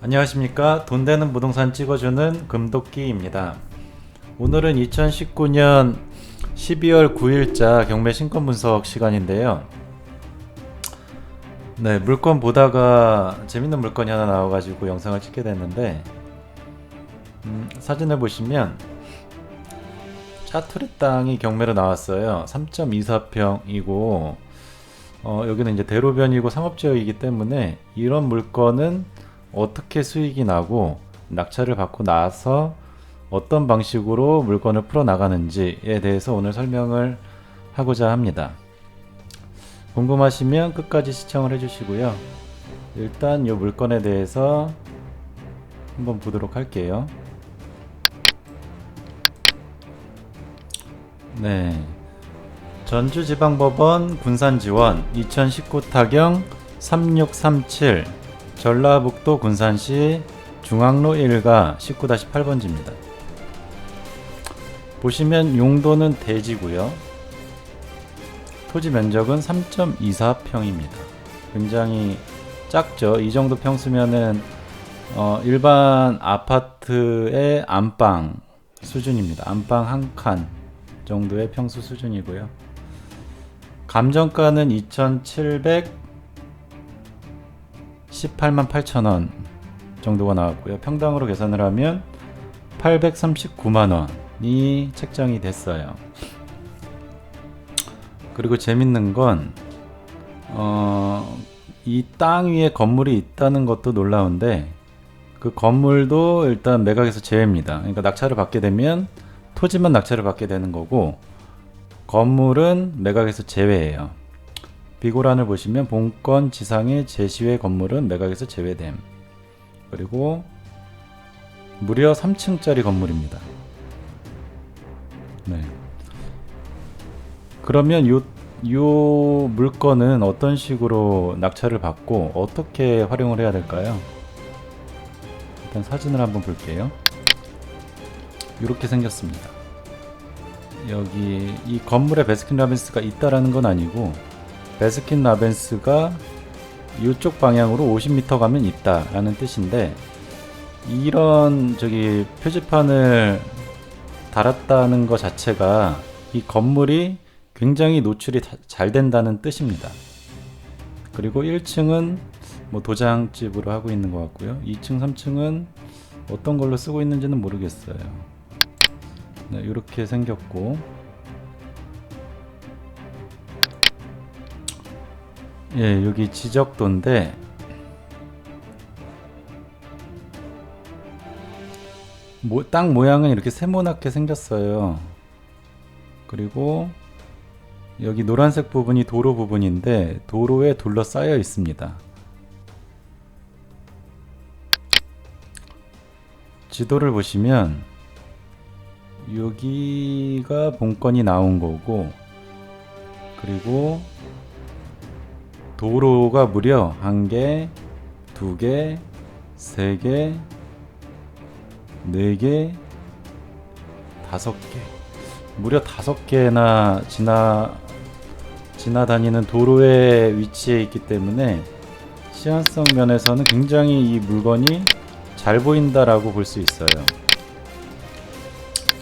안녕하십니까. 돈 되는 부동산 찍어주는 금도끼입니다. 오늘은 2019년 12월 9일자 경매 신권 분석 시간인데요. 네, 물건 보다가 재밌는 물건이 하나 나와가지고 영상을 찍게 됐는데, 사진을 보시면 짜투리 땅이 경매로 나왔어요. 3.24평이고 여기는 이제 대로변이고 상업지역이기 때문에 이런 물건은 어떻게 수익이 나고 낙찰을 받고 나서 어떤 방식으로 물건을 풀어 나가는지에 대해서 오늘 설명을 하고자 합니다. 궁금하시면 끝까지 시청을 해주시고요. 일단 이 물건에 대해서 한번 보도록 할게요. 네, 전주지방법원 군산지원 2019 타경 3637 전라북도 군산시 중앙로 1가 19-8번지입니다. 보시면 용도는 대지고요. 토지 면적은 3.24평입니다. 굉장히 작죠. 이 정도 평수면은 일반 아파트의 안방 수준입니다. 안방 한 칸 정도의 평수 수준이고요. 감정가는 2,718만 8천원 정도가 나왔고요. 평당으로 계산을 하면 839만원이 책정이 됐어요. 그리고 재밌는 건 이 땅 위에 건물이 있다는 것도 놀라운데, 그 건물도 일단 매각에서 제외입니다. 그러니까 낙찰을 받게 되면 토지만 낙찰을 받게 되는 거고, 건물은 매각에서 제외예요. 비고란을 보시면 본건 지상의 제시외 건물은 매각에서 제외됨. 그리고 무려 3층짜리 건물입니다. 네. 그러면 요 물건은 어떤 식으로 낙찰을 받고 어떻게 활용을 해야 될까요? 일단 사진을 한번 볼게요. 이렇게 생겼습니다. 여기 이 건물에 베스킨라빈스가 있다라는 건 아니고, 베스킨라빈스가 이쪽 방향으로 50m 가면 있다라는 뜻인데, 이런 표지판을 달았다는 것 자체가 이 건물이 굉장히 노출이 잘 된다는 뜻입니다. 그리고 1층은 뭐 도장집으로 하고 있는 것 같고요. 2층, 3층은 어떤 걸로 쓰고 있는지는 모르겠어요. 네, 이렇게 생겼고, 예, 여기 지적도인데 땅 모양은 이렇게 세모나게 생겼어요. 그리고 여기 노란색 부분이 도로 부분인데 도로에 둘러싸여 있습니다. 지도를 보시면 여기가 본건이 나온 거고, 그리고 도로가 무려 1개, 2개, 3개, 4개, 5개, 무려 5개나 지나다니는 도로에 위치해 있기 때문에 시안성 면에서는 굉장히 이 물건이 잘 보인다라고 볼 수 있어요.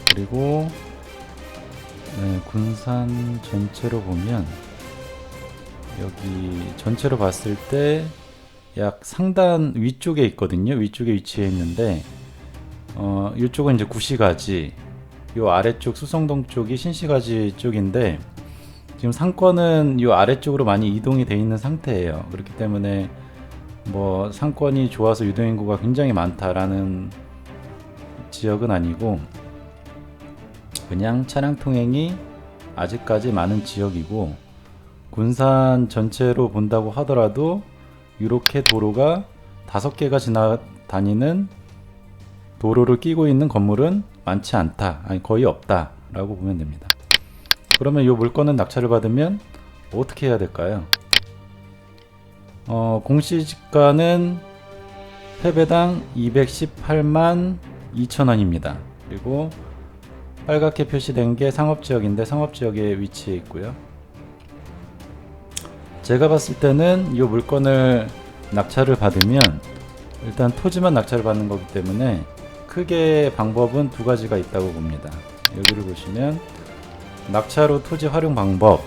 그리고 네, 군산 전체로 보면 여기 전체로 봤을 때 약 상단 위쪽에 있거든요. 위쪽에 위치해 있는데 이쪽은 이제 구시가지, 요 아래쪽 수성동 쪽이 신시가지 쪽인데, 지금 상권은 요 아래쪽으로 많이 이동이 돼 있는 상태예요. 그렇기 때문에 뭐 상권이 좋아서 유동인구가 굉장히 많다라는 지역은 아니고, 그냥 차량 통행이 아직까지 많은 지역이고, 군산 전체로 본다고 하더라도 이렇게 도로가 5개가 지나다니는 도로를 끼고 있는 건물은 많지 않다, 아니 거의 없다 라고 보면 됩니다. 그러면 이 물건은 낙찰을 받으면 어떻게 해야 될까요? 공시지가는 패배당 218만 2천원입니다. 그리고 빨갛게 표시된 게 상업지역인데 상업지역에 위치해 있고요. 제가 봤을 때는 이 물건을 낙찰을 받으면 일단 토지만 낙찰을 받는 거기 때문에 크게 방법은 두 가지가 있다고 봅니다. 여기를 보시면 낙찰 후 토지 활용 방법,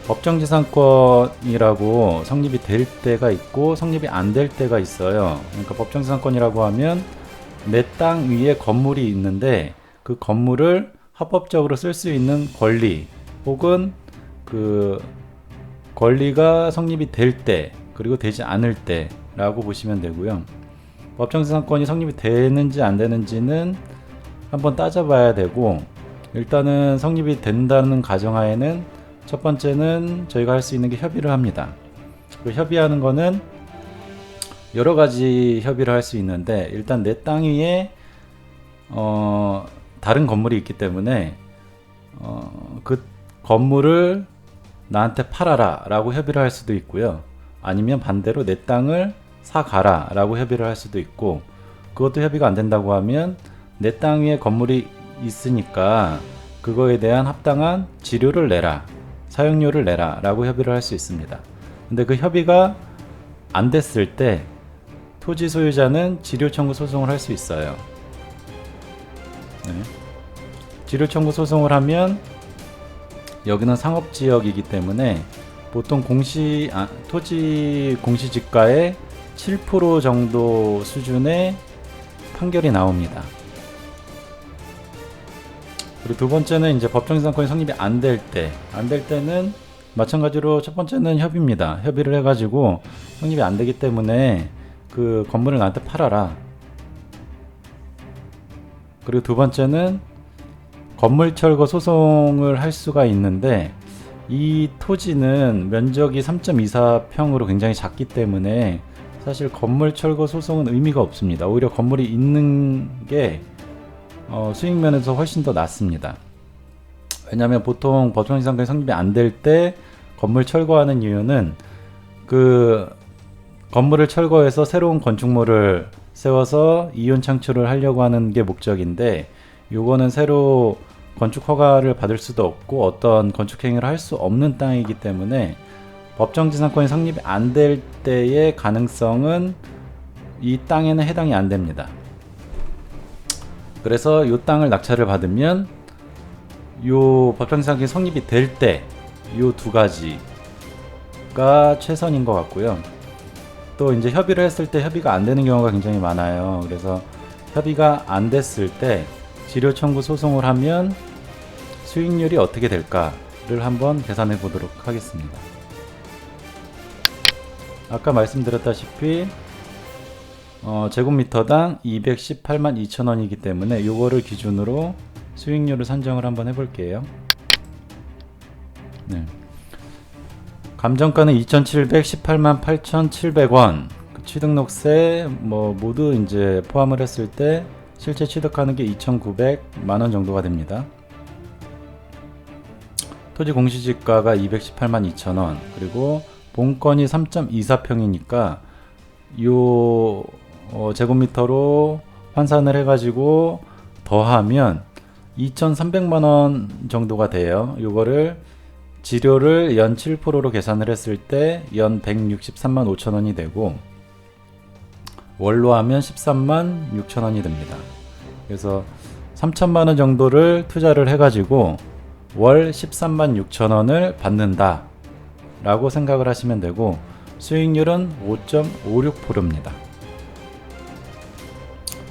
법정지상권이라고 성립이 될 때가 있고 성립이 안 될 때가 있어요. 그러니까 법정지상권이라고 하면 내 땅 위에 건물이 있는데 그 건물을 합법적으로 쓸 수 있는 권리 혹은 그 권리가 성립이 될 때 그리고 되지 않을 때라고 보시면 되고요. 법정지상권이 성립이 되는지 안 되는지는 한번 따져봐야 되고, 일단은 성립이 된다는 가정하에는 첫 번째는 저희가 할 수 있는 게 협의를 합니다. 그 협의하는 거는 여러 가지 협의를 할 수 있는데, 일단 내 땅 위에 다른 건물이 있기 때문에 그 건물을 나한테 팔아라 라고 협의를 할 수도 있고요. 아니면 반대로 내 땅을 사가라 라고 협의를 할 수도 있고, 그것도 협의가 안 된다고 하면 내 땅 위에 건물이 있으니까 그거에 대한 합당한 지료를 내라, 사용료를 내라 라고 협의를 할 수 있습니다. 근데 그 협의가 안 됐을 때 토지 소유자는 지료 청구 소송을 할 수 있어요. 네. 지료 청구 소송을 하면 여기는 상업지역이기 때문에 보통 토지 공시지가의 7% 정도 수준의 판결이 나옵니다. 그리고 두 번째는 이제 법정지상권이 성립이 안 될 때는 마찬가지로 첫 번째는 협의입니다. 협의를 해가지고 성립이 안 되기 때문에 그 건물을 나한테 팔아라. 그리고 두 번째는 건물 철거 소송을 할 수가 있는데, 이 토지는 면적이 3.24평으로 굉장히 작기 때문에 사실 건물 철거 소송은 의미가 없습니다. 오히려 건물이 있는 게 수익 면에서 훨씬 더 낫습니다. 왜냐하면 보통 법정지상권이 성립이 안 될 때 건물 철거하는 이유는 그 건물을 철거해서 새로운 건축물을 세워서 이윤 창출을 하려고 하는 게 목적인데, 요거는 새로 건축 허가를 받을 수도 없고 어떤 건축 행위를 할 수 없는 땅이기 때문에 법정지상권이 성립이 안 될 때의 가능성은 이 땅에는 해당이 안 됩니다. 그래서 요 땅을 낙찰을 받으면 요 법정지상권이 성립이 될 때 요 두 가지가 최선인 것 같고요. 또 이제 협의를 했을 때 협의가 안 되는 경우가 굉장히 많아요. 그래서 협의가 안 됐을 때 지료 청구 소송을 하면 수익률이 어떻게 될까를 한번 계산해 보도록 하겠습니다. 아까 말씀드렸다시피 제곱미터당 218만 2천원이기 때문에 요거를 기준으로 수익률을 산정을 한번 해볼게요. 네. 감정가는 2,718만 8,700원. 취득록세 모두 이제 포함을 했을 때 실제 취득하는 게 2,900만 원 정도가 됩니다. 토지 공시지가가 218만 2천원. 그리고 본건이 3.24평이니까 요 제곱미터로 환산을 해가지고 더하면 2,300만 원 정도가 돼요. 요거를 지료를 연 7%로 계산을 했을 때 연 163만 5천 원이 되고, 월로 하면 13만 6천 원이 됩니다. 그래서 3천만 원 정도를 투자를 해가지고 월 13만 6천 원을 받는다 라고 생각을 하시면 되고, 수익률은 5.56%입니다.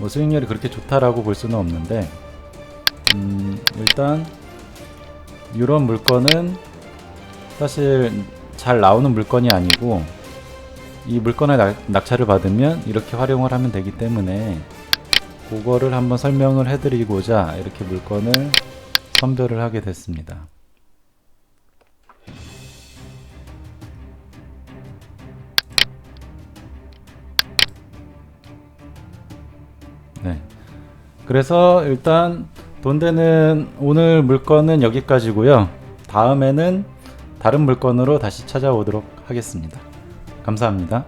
수익률이 그렇게 좋다라고 볼 수는 없는데, 일단 이런 물건은 사실 잘 나오는 물건이 아니고, 이 물건의 낙찰을 받으면 이렇게 활용을 하면 되기 때문에 그거를 한번 설명을 해드리고자 이렇게 물건을 선별을 하게 됐습니다. 네. 그래서 일단 돈 되는 오늘 물건은 여기까지고요. 다음에는 다른 물건으로 다시 찾아오도록 하겠습니다. 감사합니다.